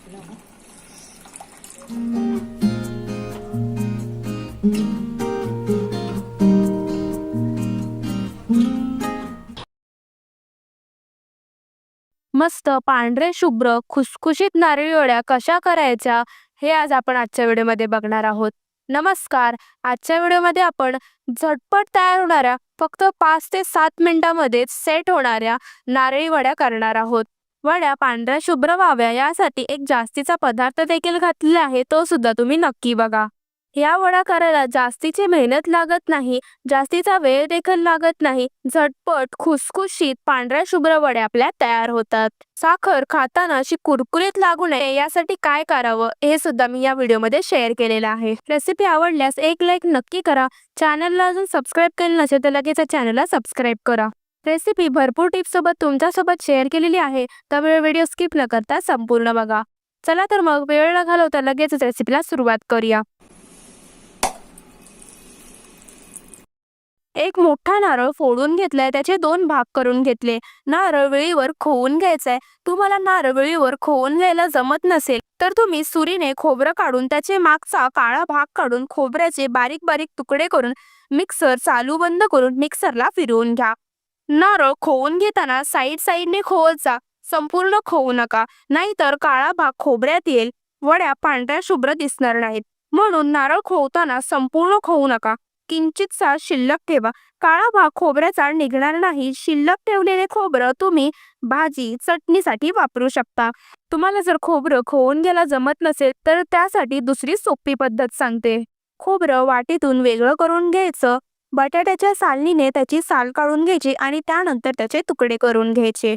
मस्त पांढरे शुभ्र खुसखुशीत नारळी वड्या कशा करायच्या हे आज आपण आजच्या व्हिडिओमध्ये बघणार आहोत. नमस्कार. आजच्या व्हिडिओमध्ये आपण झटपट तयार होणाऱ्या फक्त 5 ते 7 मिनिटांमध्ये सेट होणाऱ्या नारळी वड्या करणार आहोत. वड्या पांढऱ्या शुभ्र व्हाव्या यासाठी एक जास्तीचा पदार्थ देखील घातलेला आहे, तो सुद्धा तुम्ही नक्की बघा. या वड्या करायला जास्तीची मेहनत लागत नाही, जास्तीचा वेळ देखील लागत नाही. झटपट खुसखुशीत पांढऱ्या शुभ्र वड्या आपल्या तयार होतात. साखर खाताना अशी कुरकुरीत लागू नये यासाठी काय करावं हे सुद्धा मी या व्हिडिओमध्ये शेअर केलेलं आहे. रेसिपी आवडल्यास एक लाईक नक्की करा. चॅनलला अजून सबस्क्राईब केलं नसेल तर लगेच चॅनलला सबस्क्राईब करा. रेसिपी भरपूर टिप्स सोबत तुमच्यासोबत शेअर केलेली आहे, त्यामुळे व्हिडिओ स्किप न करता संपूर्ण बघा. चला तर मग वेळ न घालवता लगेच रेसिपीला सुरुवात करूया. एक मोठा नारळ फोडून घेतलाय, त्याचे 2 भाग करून घेतले. नारळ वेळीवर खोवून घ्यायचाय. तुम्हाला नारळ वेळीवर खोवून घ्यायला जमत नसेल तर तुम्ही सुरीने खोबरं काढून त्याचे मागचा काळा भाग काढून खोबऱ्याचे बारीक बारीक तुकडे करून मिक्सर चालू बंद करून मिक्सरला फिरवून घ्या. नारळ खोवून घेताना साईडने खोवत जा, संपूर्ण खोवू नका, नाहीतर काळा भाग खोबऱ्यात येईल. वड्या पांढऱ्या शुभ्र दिसणार नाहीत, म्हणून नारळ खोवताना संपूर्ण खोवू नका. किंचितसा शिल्लक ठेवा. काळा भाग खोबऱ्याचा निघणार नाही. शिल्लक ठेवलेले खोबरं तुम्ही भाजी चटणीसाठी वापरू शकता. तुम्हाला जर खोबरं खोवून घ्यायला जमत नसेल तर त्यासाठी दुसरी सोपी पद्धत सांगते. खोबरं वाटीतून वेगळं करून घ्यायचं. बटाट्याच्या सालनीने त्याची साल काढून घ्यायची आणि त्यानंतर त्याचे तुकडे करून घ्यायचे.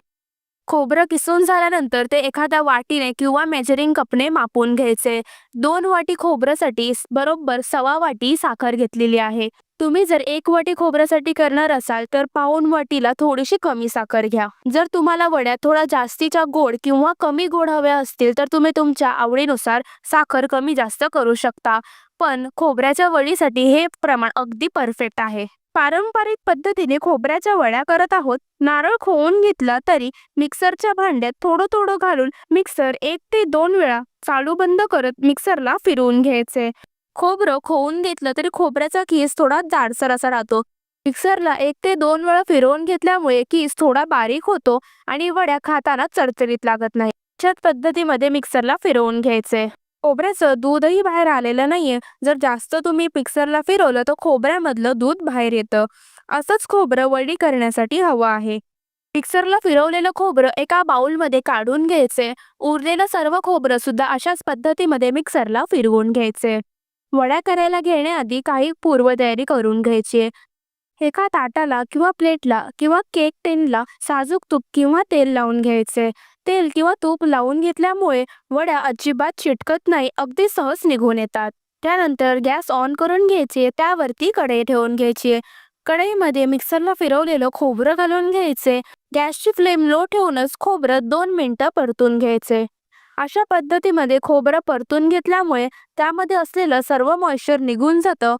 खोबरं किसून झाल्यानंतर ते एखाद्या वाटीने किंवा मेजरिंग कपने मापून घ्यायचे. 2 वाटी खोबऱ्यासाठी बरोबर 1.25 वाटी साखर घेतलेली आहे. तुम्ही जर 1 वाटी खोबऱ्यासाठी करणार असाल तर पाऊण वाटीला थोडीशी कमी साखर घ्या. जर तुम्हाला वड्या थोडा जास्तीच्या गोड किंवा कमी गोड हव्या असतील तर तुम्ही तुमच्या आवडीनुसार साखर कमी जास्त करू शकता, पण खोबऱ्याच्या वडीसाठी हे प्रमाण अगदी परफेक्ट आहे. पारंपरिक पद्धतीने खोबऱ्याच्या वड्या करत आहोत. नारळ खोवून घेतला तरी मिक्सरच्या भांड्यात थोडं थोडं घालून मिक्सर 1 ते 2 वेळा चालू बंद करत मिक्सरला फिरवून घ्यायचे. खोबरं खोवून घेतलं तरी खोबऱ्याचा कीस थोडा जाडसर असा राहतो. मिक्सरला 1 ते 2 वेळा फिरवून घेतल्यामुळे कीस थोडा बारीक होतो आणि वड्या खाताना चरचरीत लागत नाही. अशाच पद्धतीमध्ये मिक्सरला फिरवून घ्यायचे. खोबऱ्याचं दूधही बाहेर आलेलं नाहीये. जर जास्त तुम्ही मिक्सरला फिरवलं तर खोबऱ्यामधलं दूध बाहेर येतं. असंच खोबरं वडी करण्यासाठी हवं आहे. मिक्सरला फिरवलेलं खोबरं एका बाउलमध्ये काढून घ्यायचे. उरलेलं सर्व खोबरं सुद्धा अशाच पद्धतीमध्ये मिक्सरला फिरवून घ्यायचे. वड्या करायला घेण्याआधी काही पूर्वतयारी करून घ्यायची. एका ताटाला किंवा प्लेटला किंवा केक टिनला साजूक तूप किंवा तेल लावून घ्यायचे. तेल किंवा तूप लावून घेतल्यामुळे वड्या अजिबात चिटकत नाही, अगदी सहज निघून येतात. त्यानंतर गॅस ऑन करून घ्यायचे. त्यावरती कढई ठेवून घ्यायची. कढईमध्ये मिक्सरला फिरवलेलं खोबरं घालून घ्यायचे. गॅसची फ्लेम लो ठेवूनच खोबरं 2 मिनिटं परतून घ्यायचे. अशा पद्धतीमध्ये खोबरं परतून घेतल्यामुळे त्यामध्ये असलेलं सर्व मॉइश्चर निघून जातं.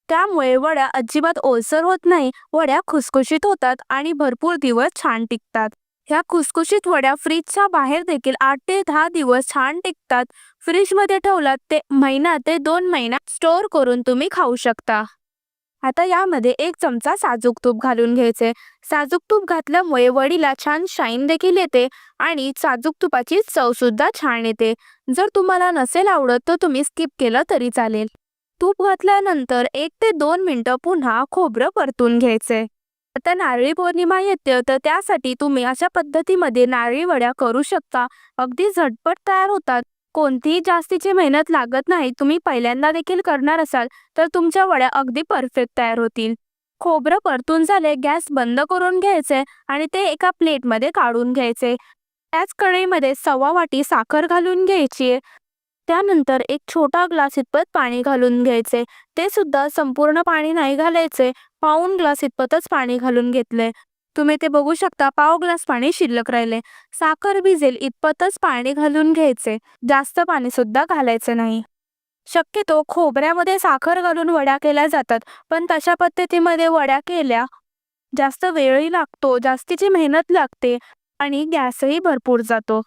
त्यामुळे वड्या अजिबात ओलसर होत नाही. वड्या खुसखुशीत होतात आणि भरपूर दिवस छान टिकतात. ह्या खुसखुशीत वड्या फ्रीजच्या बाहेर देखील 8 ते 10 दिवस छान टिकतात. फ्रीजमध्ये ठेवलात ते महिना ते 2 महिना स्टोअर करून तुम्ही खाऊ शकता. आता यामध्ये 1 चमचा साजूक तूप घालून घ्यायचे. साजूक तूप घातल्यामुळे वडीला छान शाईन देखील येते आणि साजूक तुपाची चव सुद्धा छान येते. जर तुम्हाला नसेल आवडत तर तुम्ही स्किप केलं तरी चालेल. तूप घातल्यानंतर 1 ते 2 मिनिटं पुन्हा खोबरं परतून घ्यायचे. आता नारळी पौर्णिमा येते तर त्यासाठी तुम्ही अशा पद्धतीमध्ये नारळी वड्या करू शकता. अगदी झटपट तयार होतात. कोणतीही जास्तीची मेहनत लागत नाही. तुम्ही पहिल्यांदा देखील करणार असाल तर तुमच्या वड्या अगदी परफेक्ट तयार होतील. खोबरं परतून झाले, गॅस बंद करून घ्यायचे आणि ते एका प्लेटमध्ये काढून घ्यायचे. त्याच कढईमध्ये 1.25 वाटी साखर घालून घ्यायची. त्यानंतर 1 छोटा ग्लास इतपत पाणी घालून घ्यायचे. ते सुद्धा संपूर्ण पाणी नाही घालायचे. पाऊण ग्लास इतपतच पाणी घालून घेतले. तुम्ही ते बघू शकता, पाव ग्लास पाणी शिल्लक राहिले. साखर भिजेल इतपतच पाणी घालून घ्यायचे. जास्त पाणी सुद्धा घालायचं नाही. शक्यतो खोबऱ्यामध्ये साखर घालून वड्या केल्या जातात, पण तशा पद्धतीमध्ये वड्या केल्या जास्त वेळही लागतो, जास्तीची मेहनत लागते आणि गॅसही भरपूर जातो.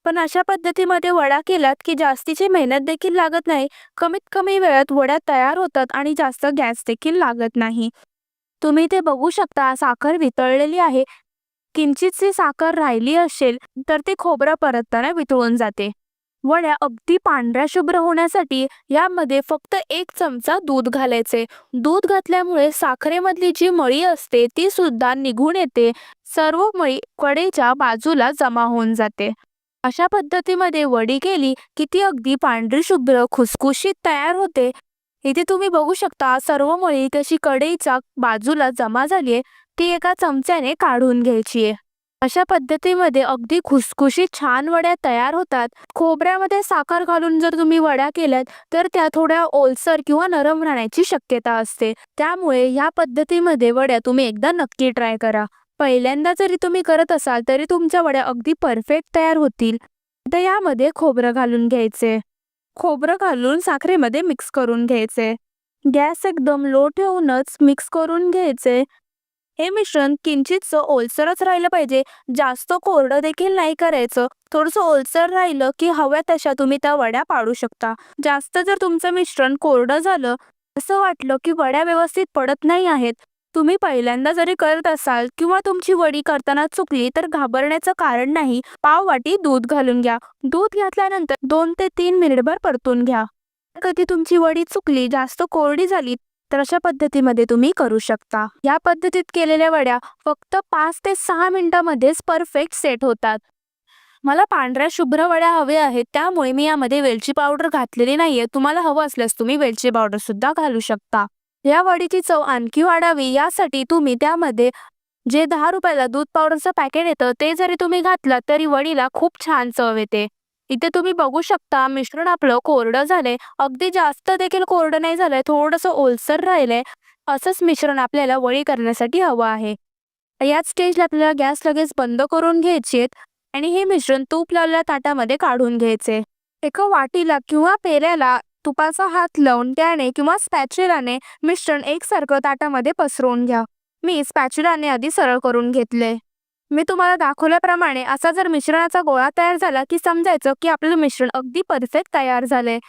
पण अशा पद्धतीमध्ये वडा केलात की जास्तीची मेहनत देखील लागत नाही. कमीत कमी वेळात वड्या तयार होतात आणि जास्त गॅस देखील लागत नाही. तुम्ही ते बघू शकता, साखर वितळलेली आहे. किंचितशी साखर राहिली असेल तर ते खोबरं परतताना वितळून जाते. वड्या अगदी पांढऱ्या शुभ्र होण्यासाठी यामध्ये फक्त 1 चमचा दूध घालायचे. दूध घातल्यामुळे साखरेमधली जी मळी असते ती सुद्धा निघून येते. सर्व मळी कढईच्या बाजूला जमा होऊन जाते. अशा पद्धतीमध्ये वडी केली की ती अगदी पांढरी शुभ्र खुसखुशीत तयार होते. इथे तुम्ही बघू शकता सर्व मळी कशी कढईच्या बाजूला जमा झाली आहे. ती एका चमच्याने काढून घ्यायची आहे. अशा पद्धतीमध्ये अगदी खुसखुशीत छान वड्या तयार होतात. खोबऱ्यामध्ये साखर घालून जर तुम्ही वड्या केल्यात तर त्या थोड्या ओलसर किंवा नरम राहण्याची शक्यता असते. त्यामुळे ह्या पद्धतीमध्ये वड्या तुम्ही एकदा नक्की ट्राय करा. पहिल्यांदा जरी तुम्ही करत असाल तरी तुमच्या वड्या अगदी परफेक्ट तयार होतील. तर यामध्ये खोबरं घालून घ्यायचे. खोबरं घालून साखरेमध्ये मिक्स करून घ्यायचे. गॅस एकदम लो ठेवूनच मिक्स करून घ्यायचे. हे मिश्रण किंचितसं ओलसरच राहिलं पाहिजे. जास्त कोरडं देखील नाही करायचं. थोडंसं ओलसर राहिलं की हव्या तशा तुम्ही त्या वड्या पाडू शकता. जास्त जर तुमचं मिश्रण कोरडं झालं, असं वाटलं की वड्या व्यवस्थित पडत नाही आहेत, तुम्ही पहिल्यांदा जरी करत असाल किंवा तुमची वडी करताना चुकली तर घाबरण्याचं कारण नाही. पाव वाटी दूध घालून घ्या. दूध घातल्यानंतर 2 ते 3 मिनिटभर परतून घ्या. कधी तुमची वडी चुकली, जास्त कोरडी झाली तर अशा पद्धतीमध्ये तुम्ही करू शकता. या पद्धतीत केलेल्या वड्या फक्त 5 ते 6 मिनिटांमध्येच परफेक्ट सेट होतात. मला पांढऱ्या शुभ्र वड्या हव्या आहेत, त्यामुळे मी यामध्ये वेलची पावडर घातलेली नाहीये. तुम्हाला हवं असल्यास तुम्ही वेलची पावडर सुद्धा घालू शकता. या वडीची चव आणखी वाढावी यासाठी तुम्ही त्यामध्ये जे 10 रुपयाला दूध पावडरचं पॅकेट येतं ते जरी तुम्ही घातलं तरी वडीला खूप छान चव येते. इथे तुम्ही बघू शकता मिश्रण आपलं कोरडं झालंय. अगदी जास्त देखील कोरडं नाही झालंय, थोडंसं ओलसर राहिलंय. असंच मिश्रण आपल्याला वडी करण्यासाठी हवं आहे. याच स्टेजला आपल्याला गॅस लगेच बंद करून घ्यायचे आणि हे मिश्रण तूप लावलेल्या ताटामध्ये काढून घ्यायचे. एका वाटीला किंवा पेल्याला तुपाचा हात लावून त्याने किंवा स्पॅच्युलाने मिश्रण एकसारखं ताटामध्ये पसरवून घ्या. मी स्पॅच्युलाने आधी सरळ करून घेतले. मी तुम्हाला दाखवल्याप्रमाणे असा जर मिश्रणाचा गोळा तयार झाला की समजायचं की आपलं मिश्रण अगदी परफेक्ट तयार झालंय.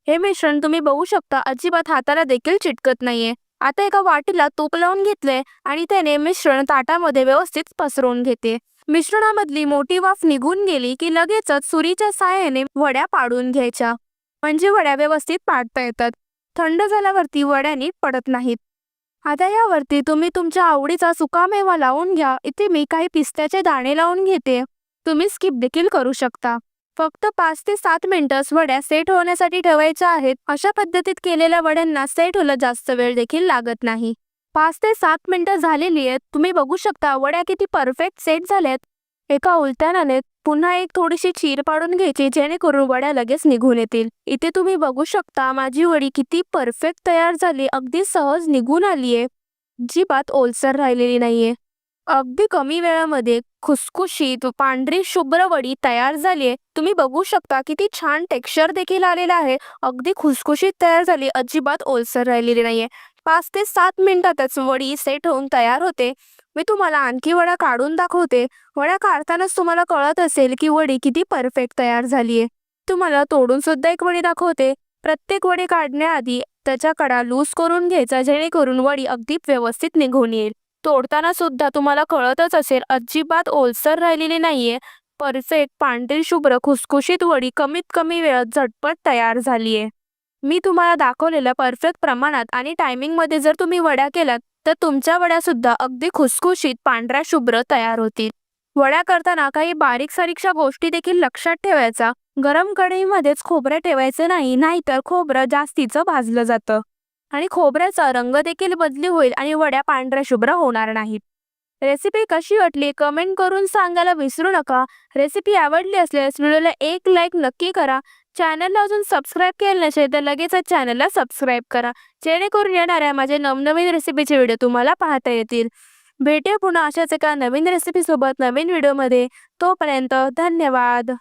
हे मिश्रण तुम्ही बघू शकता अजिबात हाताला देखील चिटकत नाहीये. आता एका वाटीला तूप लावून घेतले आणि त्याने मिश्रण ताटामध्ये व्यवस्थित पसरवून घेते. मिश्रणामधली मोठी वाफ निघून गेली की लगेचच सुरीच्या साहाय्याने वड्या पाडून घ्यायच्या. म्हणजे वड्या व्यवस्थित पाडता येतात. थंड झाल्यावरती वड्या नीट पडत नाहीत. आता यावरती तुम्ही तुमच्या आवडीचा सुकामेवा लावून घ्या. इथे मी काही पिस्त्याचे दाणे लावून घेते. तुम्ही स्किप देखील करू शकता. फक्त 5 ते 7 मिनिटं वड्या सेट होण्यासाठी ठेवायच्या आहेत. अशा पद्धतीत केलेल्या वड्यांना सेट व्हायला जास्त वेळ देखील लागत नाही. 5 ते 7 मिनिटं झालेली आहेत. तुम्ही बघू शकता वड्या किती परफेक्ट सेट झाल्यात. एका उलट्याने पुन्हा एक थोडीशी चीर पाडून घ्यायची जेणेकरून वड्या लगेच निघून येतील. इथे तुम्ही बघू शकता माझी वडी किती परफेक्ट तयार झाली. अगदी सहज निघून आलीये. अजिबात ओलसर राहिलेली नाहीये. अगदी कमी वेळामध्ये खुसखुशीत पांढरी शुभ्र वडी तयार झालीये. तुम्ही बघू शकता किती छान टेक्स्चर देखील आलेलं आहे. अगदी खुसखुशीत तयार झाली, अजिबात ओलसर राहिलेली नाहीये. 5 ते 7 मिनिटातच वडी सेट होऊन तयार होते. मी तुम्हाला आणखी वड्या काढून दाखवते. वड्या काढतानाच तुम्हाला कळत असेल की वडी किती परफेक्ट तयार झालीये. तुम्हाला तोडून सुद्धा एक वडी दाखवते. प्रत्येक वडी काढण्याआधी त्याच्या कडा लूज करून घ्यायचा जेणेकरून वडी अगदी व्यवस्थित निघून येईल. तोडताना सुद्धा तुम्हाला कळतच असेल अजिबात ओलसर राहिलेली नाहीये. परफेक्ट पांढरी शुभ्र खुसखुशीत वडी कमीत कमी वेळात झटपट तयार झालीये. मी तुम्हाला दाखवलेल्या परफेक्ट प्रमाणात आणि टायमिंगमध्ये जर तुम्ही वड्या केल्यात तर तुमच्या वड्या सुद्धा अगदी खुसखुशीत पांढऱ्या शुभ्र तयार होतील. वड्या करताना काही बारीक सारीकशा गोष्टी देखील लक्षात ठेवायचा. गरम कढईमध्येच खोबरं ठेवायचं नाही, नाहीतर खोबरं जास्तीचं भाजलं जातं आणि खोबऱ्याचा रंग देखील बदली होईल आणि वड्या पांढऱ्या शुभ्र होणार नाहीत. रेसिपी कशी वाटली कमेंट करून सांगायला विसरू नका. रेसिपी आवडली असल्यास व्हिडिओला एक लाईक नक्की करा. चॅनलला अजून सबस्क्राईब केलं नसेल तर लगेचच चॅनलला सबस्क्राईब करा जेणेकरून येणाऱ्या माझे नवनवीन रेसिपीचे व्हिडिओ तुम्हाला पाहता येतील. भेटूया पुन्हा अशाच एका नवीन रेसिपीसोबत नवीन व्हिडिओमध्ये. तोपर्यंत धन्यवाद.